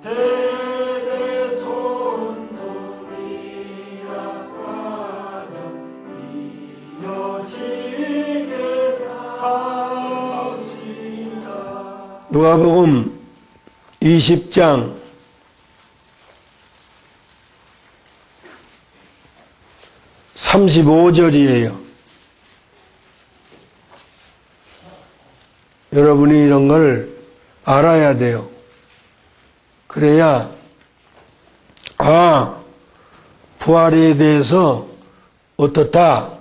대대손손이라 가져 이어지게 삽시다. 누가복음 20장 35절이에요. 여러분이 이런 걸 알아야 돼요. 그래야 부활에 대해서 어떻다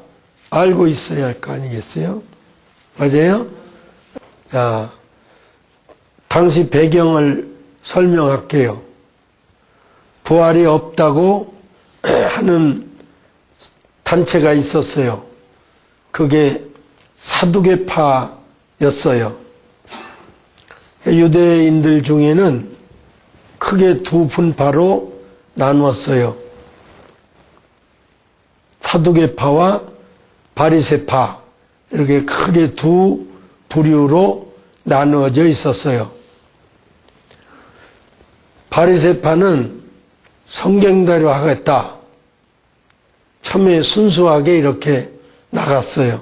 알고 있어야 할 거 아니겠어요? 맞아요? 자, 당시 배경을 설명할게요. 부활이 없다고 하는 단체가 있었어요. 그게 사두개파였어요. 유대인들 중에는 크게 두 분파로 나누었어요. 사두개파와 바리새파, 이렇게 크게 두 부류로 나누어져 있었어요. 바리새파는 성경대로 하겠다. 처음에 순수하게 이렇게 나갔어요.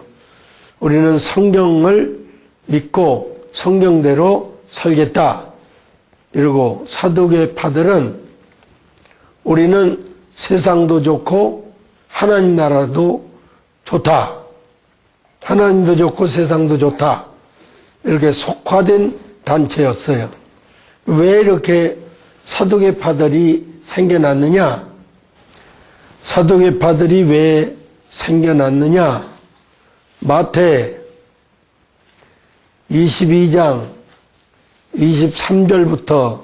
우리는 성경을 믿고 성경대로 살겠다. 이러고 사두개파들은 우리는 세상도 좋고 하나님 나라도 좋다. 하나님도 좋고 세상도 좋다. 이렇게 속화된 단체였어요. 왜 이렇게 사두개파들이 생겨났느냐? 사두개파들이 왜 생겨났느냐? 마태 22장 23절부터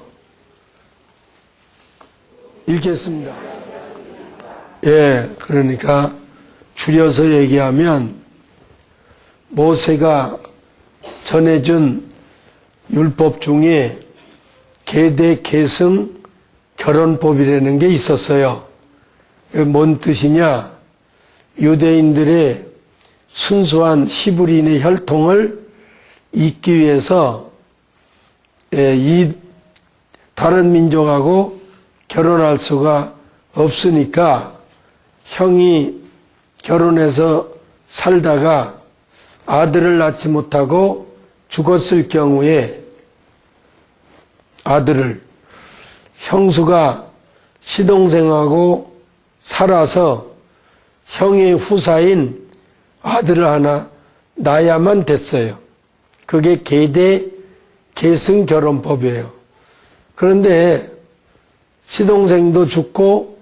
읽겠습니다. 그러니까 줄여서 얘기하면 모세가 전해준 율법 중에 계대 계승 결혼법이라는 게 있었어요. 뭔 뜻이냐? 유대인들의 순수한 히브리인의 혈통을 잇기 위해서 이 다른 민족하고 결혼할 수가 없으니까 형이 결혼해서 살다가 아들을 낳지 못하고 죽었을 경우에 아들을 형수가 시동생하고 살아서 형의 후사인 아들을 하나 낳아야만 됐어요. 그게 계대 계승 결혼법이에요. 그런데 시동생도 죽고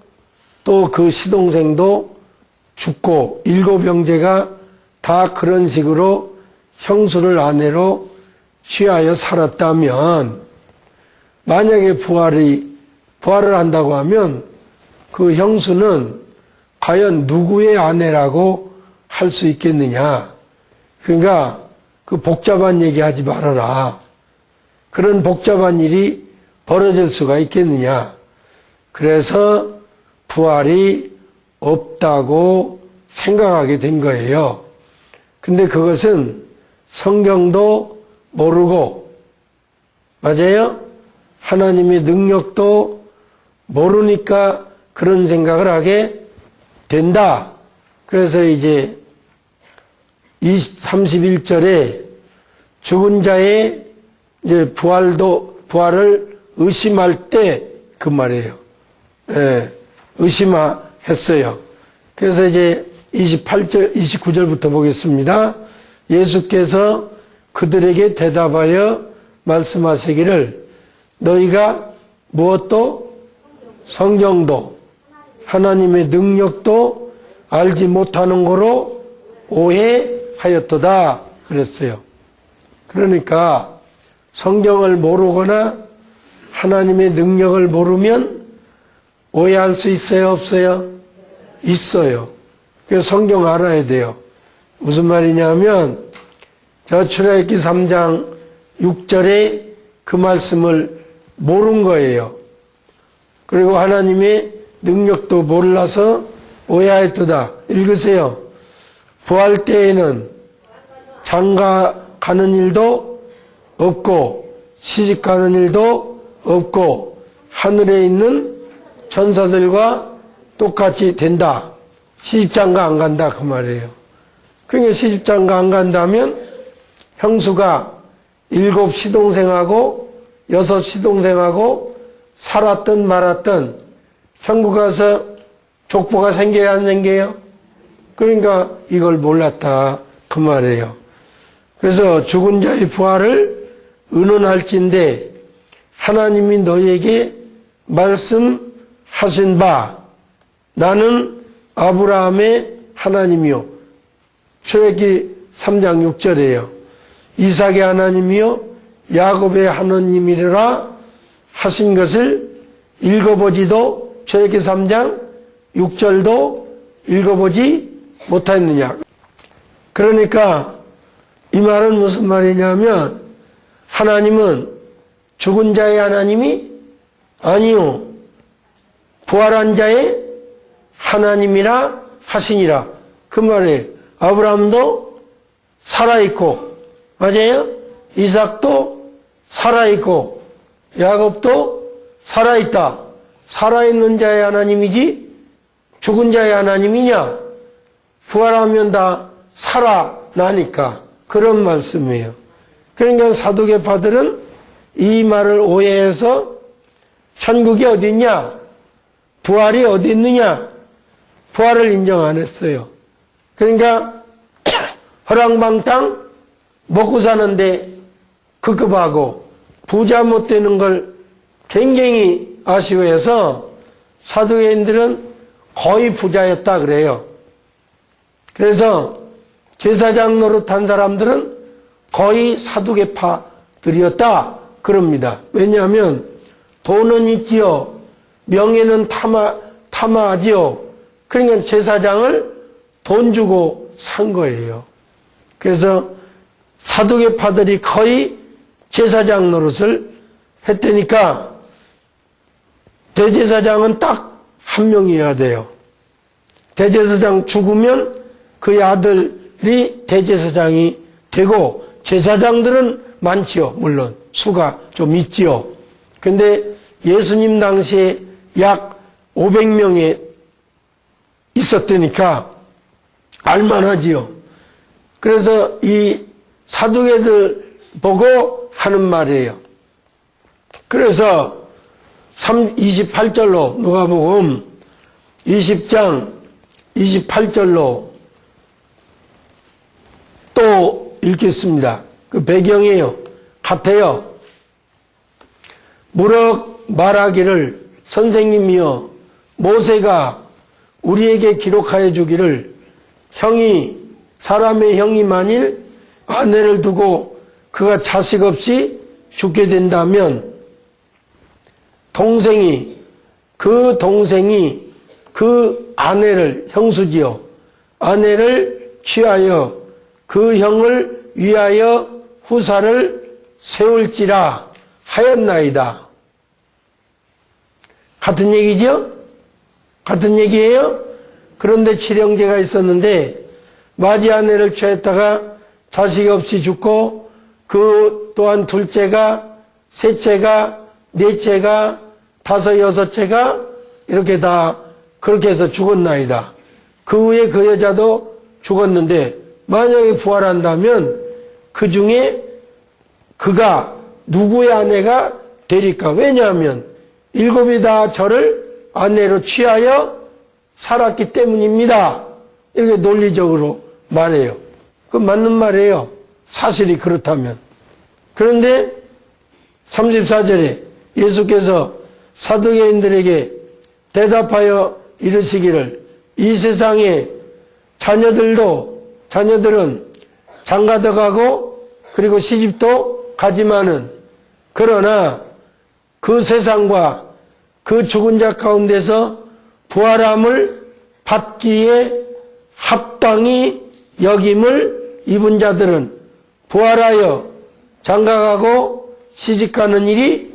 또 그 시동생도 죽고 7 형제가 다 그런 식으로 형수를 아내로 취하여 살았다면 만약에 부활을 한다고 하면 그 형수는 과연 누구의 아내라고 할 수 있겠느냐. 그러니까 그 복잡한 얘기 하지 말아라. 그런 복잡한 일이 벌어질 수가 있겠느냐. 그래서 부활이 없다고 생각하게 된 거예요. 근데 그것은 성경도 모르고, 맞아요? 하나님의 능력도 모르니까 그런 생각을 하게 된다. 그래서 이제 31절에 죽은 자의 이제 부활을 의심할 때 그 말이에요. 의심했어요. 그래서 이제 29절부터 보겠습니다. 예수께서 그들에게 대답하여 말씀하시기를 너희가 무엇도 성경도 하나님의 능력도 알지 못하는 거로 오해하였도다 그랬어요. 그러니까 성경을 모르거나 하나님의 능력을 모르면 오해할 수 있어요, 없어요? 있어요. 그래서 성경 알아야 돼요. 무슨 말이냐면 저 출애굽기 3장 6절에 그 말씀을 모른 거예요. 그리고 하나님의 능력도 몰라서 오해하였도다. 읽으세요. 부활 때에는 장가 가는 일도 없고 시집 가는 일도 없고 하늘에 있는 천사들과 똑같이 된다. 시집장가 안 간다 그 말이에요. 그러니까 시집장가 안 간다면 형수가 7 시동생하고 6 시동생하고 살았든 말았든 천국 가서 족보가 생겨야 안 생겨요? 그러니까 이걸 몰랐다 그 말이에요. 그래서 죽은 자의 부활을 의논할진대 하나님이 너희에게 말씀하신 바 나는 아브라함의 하나님이요. 출애굽기 3장 6절이에요. 이삭의 하나님이요 야곱의 하나님이라 하신 것을 읽어보지도 출애굽기 3장 6절도 읽어보지 못했느냐. 그러니까 이 말은 무슨 말이냐면 하나님은 죽은 자의 하나님이 아니요 부활한 자의 하나님이라 하시니라 그 말이에요. 아브라함도 살아있고 맞아요? 이삭도 살아있고 야곱도 살아있다. 살아있는 자의 하나님이지 죽은 자의 하나님이냐? 부활하면 다 살아나니까 그런 말씀이에요. 그러니까 사두개파들은 이 말을 오해해서 천국이 어디 있냐? 부활이 어디 있느냐? 부활을 인정 안 했어요. 그러니까 허랑방탕 먹고 사는데 급급하고 부자 못 되는 걸 굉장히 아쉬워해서 사두개인들은 거의 부자였다 그래요. 그래서 제사장 노릇한 사람들은 거의 사두개파들이었다 그럽니다. 왜냐하면 돈은 있지요. 명예는 탐하지요. 그러니까 제사장을 돈 주고 산 거예요. 그래서 사두개파들이 거의 제사장 노릇을 했다니까 대제사장은 딱 한 명이어야 돼요. 대제사장 죽으면 그의 아들이 대제사장이 되고 제사장들은 많지요. 물론 수가 좀 있지요. 근데 예수님 당시에 약 500명이 있었다니까 알만하지요. 그래서 이 사두개들 보고 하는 말이에요. 그래서 28절로 누가복음 20장 28절로 또 읽겠습니다. 그 배경이에요. 같아요. 무럭 말하기를 선생님이여 모세가 우리에게 기록하여 주기를 사람의 형이 만일 아내를 두고 그가 자식 없이 죽게 된다면 그 동생이 그 아내를 형수지요. 아내를 취하여 그 형을 위하여 후사를 세울지라 하였나이다. 같은 얘기죠? 같은 얘기예요? 그런데 칠형제가 있었는데 맞이 아내를 취했다가 자식 없이 죽고 그 또한 둘째가 셋째가 넷째가 다섯 여섯째가 이렇게 다 그렇게 해서 죽었나이다. 그 후에 그 여자도 죽었는데 만약에 부활한다면 그 중에 그가 누구의 아내가 되리까? 왜냐하면 7이 다 저를 아내로 취하여 살았기 때문입니다. 이렇게 논리적으로 말해요. 그 맞는 말이에요. 사실이 그렇다면. 그런데 34절에 예수께서 사두개인들에게 대답하여 이르시기를 이 세상에 자녀들은 장가도 가고 그리고 시집도 가지만은 그러나 그 세상과 그 죽은 자 가운데서 부활함을 받기에 합당히 여김을 입은 자들은 부활하여 장가가고 시집가는 일이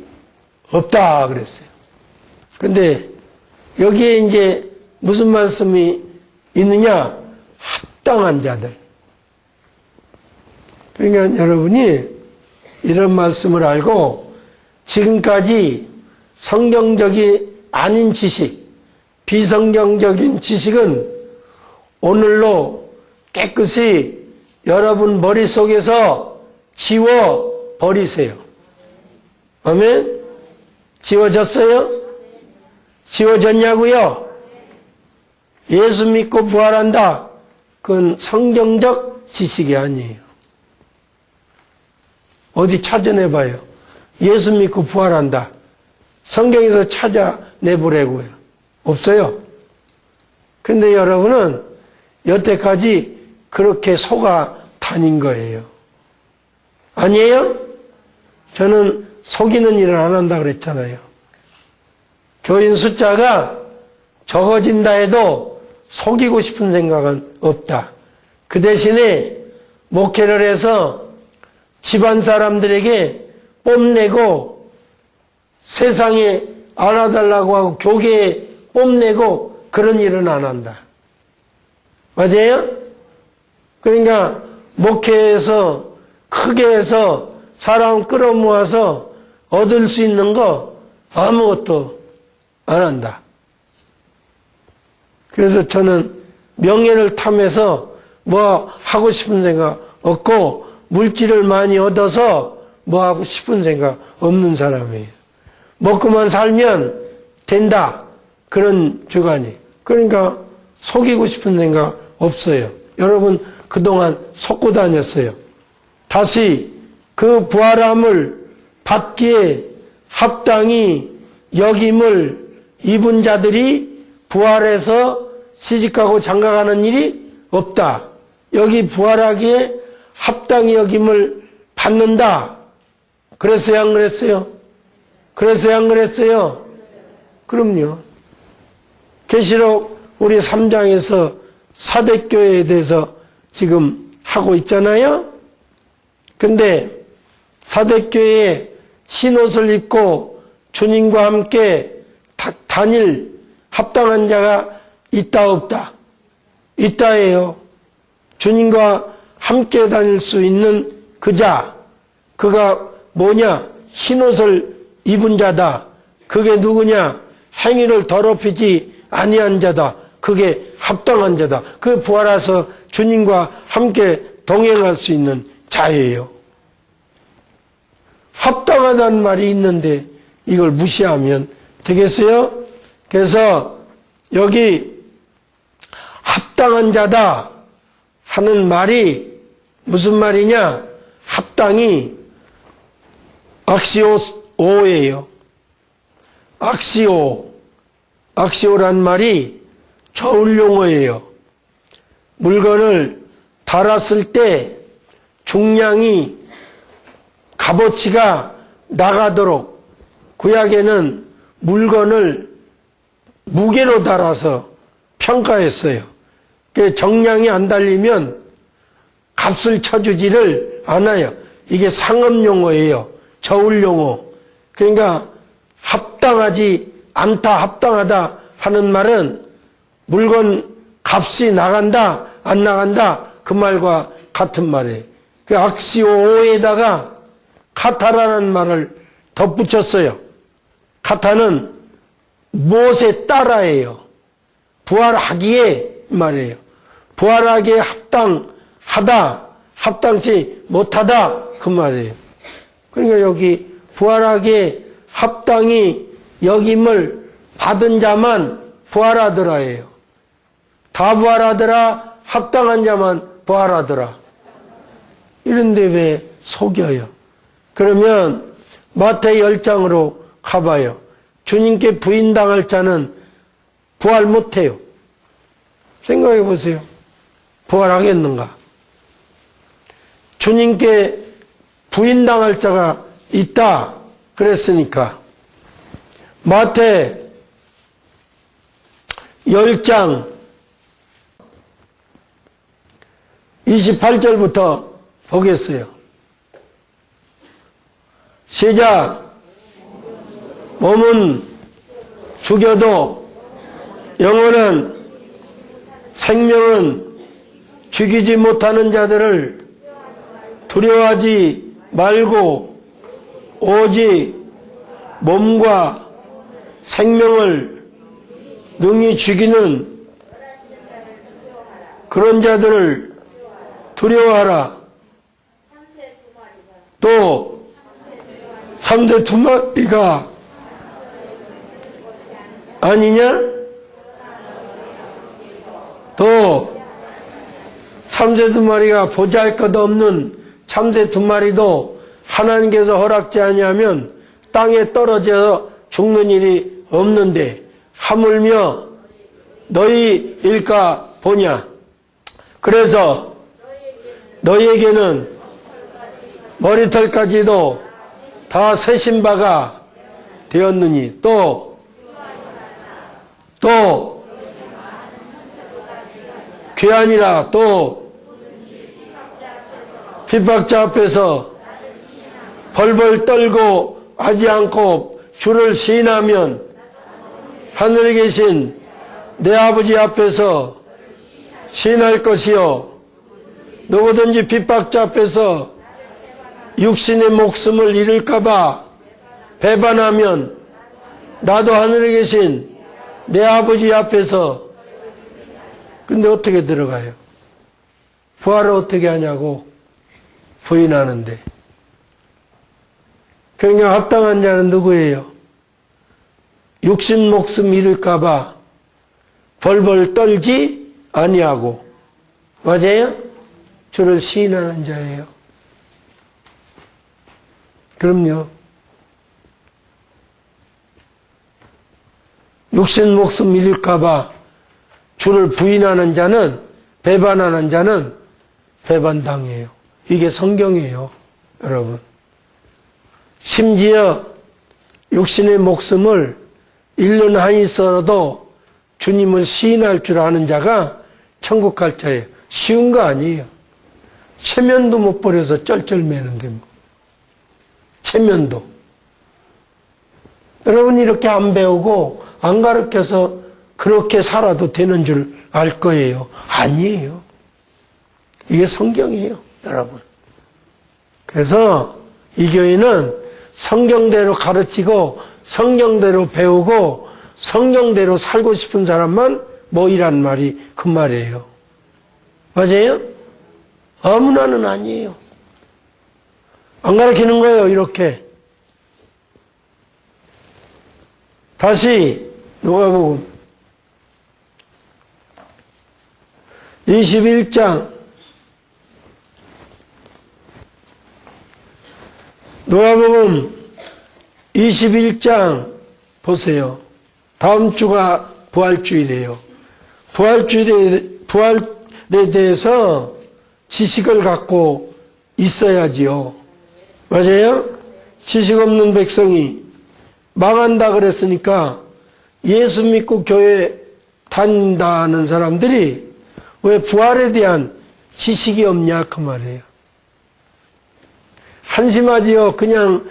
없다 그랬어요. 근데 여기에 이제 무슨 말씀이 있느냐? 합당한 자들. 그러니까 여러분이 이런 말씀을 알고 지금까지 성경적이 아닌 지식, 비성경적인 지식은 오늘로 깨끗이 여러분 머릿속에서 지워 버리세요. 아멘? 지워졌어요? 지워졌냐고요? 예수 믿고 부활한다. 그건 성경적 지식이 아니에요. 어디 찾아내봐요. 예수 믿고 부활한다. 성경에서 찾아내보라고요. 없어요. 근데 여러분은 여태까지 그렇게 속아 다닌 거예요. 아니에요? 저는 속이는 일을 안 한다 그랬잖아요. 교인 숫자가 적어진다 해도 속이고 싶은 생각은 없다. 그 대신에 목회를 해서 집안 사람들에게 뽐내고 세상에 알아달라고 하고 교계에 뽐내고 그런 일은 안 한다. 맞아요? 그러니까 목회에서 크게 해서 사람 끌어모아서 얻을 수 있는 거 아무것도 안 한다. 그래서 저는 명예를 탐해서 뭐 하고 싶은 생각 없고 물질을 많이 얻어서 뭐 하고 싶은 생각 없는 사람이에요. 먹고만 살면 된다. 그런 주관이. 그러니까 속이고 싶은 생각 없어요. 여러분 그동안 속고 다녔어요. 다시 그 부활함을 받기에 합당히 여김을 입은 자들이 부활해서 시집가고 장가가는 일이 없다. 여기 부활하기에 합당히 여김을 받는다. 그랬어요, 안 그랬어요? 그랬어요, 안 그랬어요? 그럼요. 계시록 우리 3장에서 사대교회에 대해서 지금 하고 있잖아요. 근데 사대교회에 흰옷을 입고 주님과 함께 다닐 합당한 자가 있다 없다? 있다예요. 주님과 함께 다닐 수 있는 그 자, 그가 뭐냐? 흰옷을 입은 자다. 그게 누구냐? 행위를 더럽히지 아니한 자다. 그게 합당한 자다. 그 부활해서 주님과 함께 동행할 수 있는 자예요. 합당하다는 말이 있는데 이걸 무시하면 되겠어요? 그래서 여기 합당한 자다 하는 말이 무슨 말이냐? 합당이 악시오예요. 악시오란 말이 저울용어예요. 물건을 달았을 때 중량이 값어치가 나가도록 구약에는 물건을 무게로 달아서 평가했어요. 정량이 안 달리면 값을 쳐주지를 않아요. 이게 상업용어예요. 저울용어. 그러니까 합당하지 않다, 합당하다 하는 말은 물건 값이 나간다, 안 나간다 그 말과 같은 말이에요. 그 악시오에다가 카타라는 말을 덧붙였어요. 카타는 무엇에 따라예요. 부활하기에 말이에요. 부활하기에 합당하다, 합당치 못하다 그 말이에요. 그러니까 여기 부활하기에 합당히 여김을 받은 자만 부활하더라예요. 다 부활하더라, 합당한 자만 부활하더라. 이런데 왜 속여요? 그러면 마태 10장으로 가봐요. 주님께 부인당할 자는 부활 못해요. 생각해 보세요. 부활하겠는가? 주님께 부인당할 자가 있다 그랬으니까 마태 10장 28절부터 보겠어요. 시작. 몸은 죽여도 영혼은 생명은 죽이지 못하는 자들을 두려워하지 말고 오직 몸과 생명을 능히 죽이는 그런 자들을 두려워하라. 또 삼세 두 마리가 아니냐? 또 참새 두 마리가 보잘것없는 참새 두 마리도 하나님께서 허락지 아니하면 땅에 떨어져 죽는 일이 없는데 하물며 너희 일까 보냐. 그래서 너희에게는 머리털까지도 다 세신 바가 되었느니 또 귀하니라. 또 핍박자 앞에서 벌벌 떨고 하지 않고 주를 시인하면 하늘에 계신 내 아버지 앞에서 시인할 것이요 누구든지 핍박자 앞에서 육신의 목숨을 잃을까봐 배반하면 나도 하늘에 계신 내 아버지 앞에서. 근데 어떻게 들어가요? 부활을 어떻게 하냐고 부인하는데. 그러니까 합당한 자는 누구예요? 육신 목숨 잃을까봐 벌벌 떨지 아니하고, 맞아요? 주를 시인하는 자예요. 그럼요. 육신 목숨 잃을까봐 주를 부인하는 자는, 배반하는 자는 배반당해요. 이게 성경이에요, 여러분. 심지어 육신의 목숨을 잃는 한이 있어도 주님을 시인할 줄 아는 자가 천국 갈 자예요. 쉬운 거 아니에요. 체면도 못 버려서 쩔쩔매는데 뭐. 체면도. 여러분 이렇게 안 배우고 안 가르쳐서 그렇게 살아도 되는 줄 알 거예요. 아니에요. 이게 성경이에요, 여러분. 그래서 이 교회는 성경대로 가르치고 성경대로 배우고 성경대로 살고 싶은 사람만 모이란 말이 그 말이에요. 맞아요? 아무나는 아니에요. 안 가르치는 거예요, 이렇게. 다시 누가복음 21장 누가복음 21장 보세요. 다음 주가 부활주일이에요. 부활에 대해서 지식을 갖고 있어야지요. 맞아요? 지식 없는 백성이 망한다 그랬으니까 예수 믿고 교회 다닌다는 사람들이 왜 부활에 대한 지식이 없냐 그 말이에요. 한심하지요. 그냥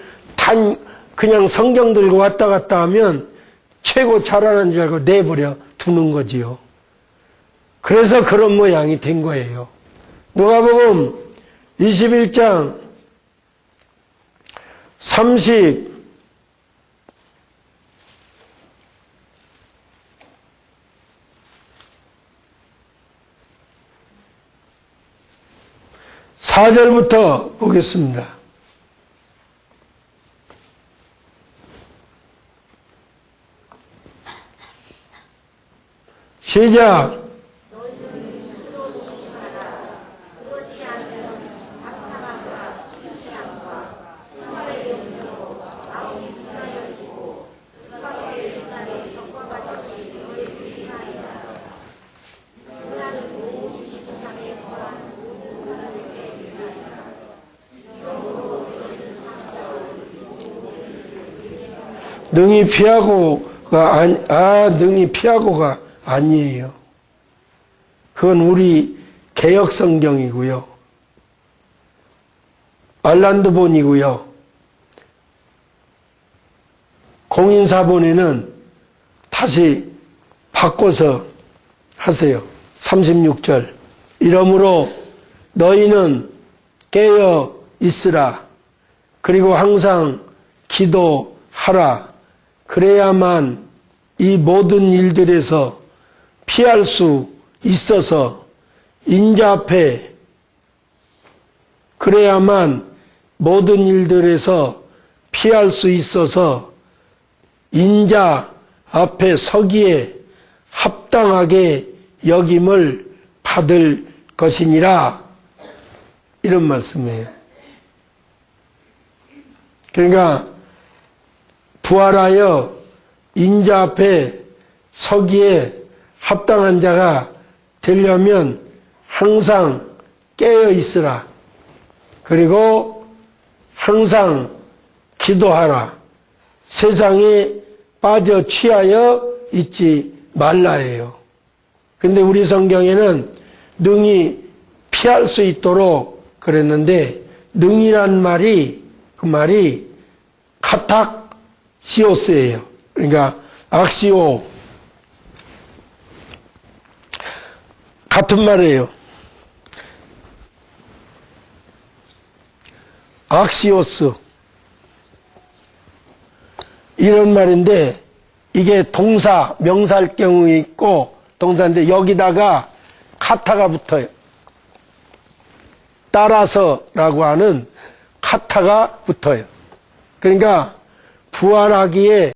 성경 들고 왔다 갔다 하면 최고 잘하는 줄 알고 내버려 두는 거지요. 그래서 그런 모양이 된 거예요. 누가복음 21장 34절부터 보겠습니다. 시작. 능히 피하고가 아니에요. 그건 우리 개역 성경이고요. 알란드본이고요. 공인사본에는 다시 바꿔서 하세요. 36절. 이러므로 너희는 깨어 있으라. 그리고 항상 기도하라. 그래야만 이 모든 일들에서 피할 수 있어서 인자 앞에 그래야만 모든 일들에서 피할 수 있어서 인자 앞에 서기에 합당하게 여김을 받을 것이니라. 이런 말씀이에요. 그러니까 부활하여 인자 앞에 서기에 합당한 자가 되려면 항상 깨어 있으라. 그리고 항상 기도하라. 세상에 빠져 취하여 있지 말라예요. 근데 우리 성경에는 능히 피할 수 있도록 그랬는데, 능이란 말이, 그 말이 카탁시오스예요. 그러니까 악시오, 같은 말이에요. 악시오스, 이런 말인데, 이게 동사, 명사일 경우 있고 동사인데, 여기다가 카타가 붙어요. 따라서라고 하는 카타가 붙어요. 그러니까 부활하기에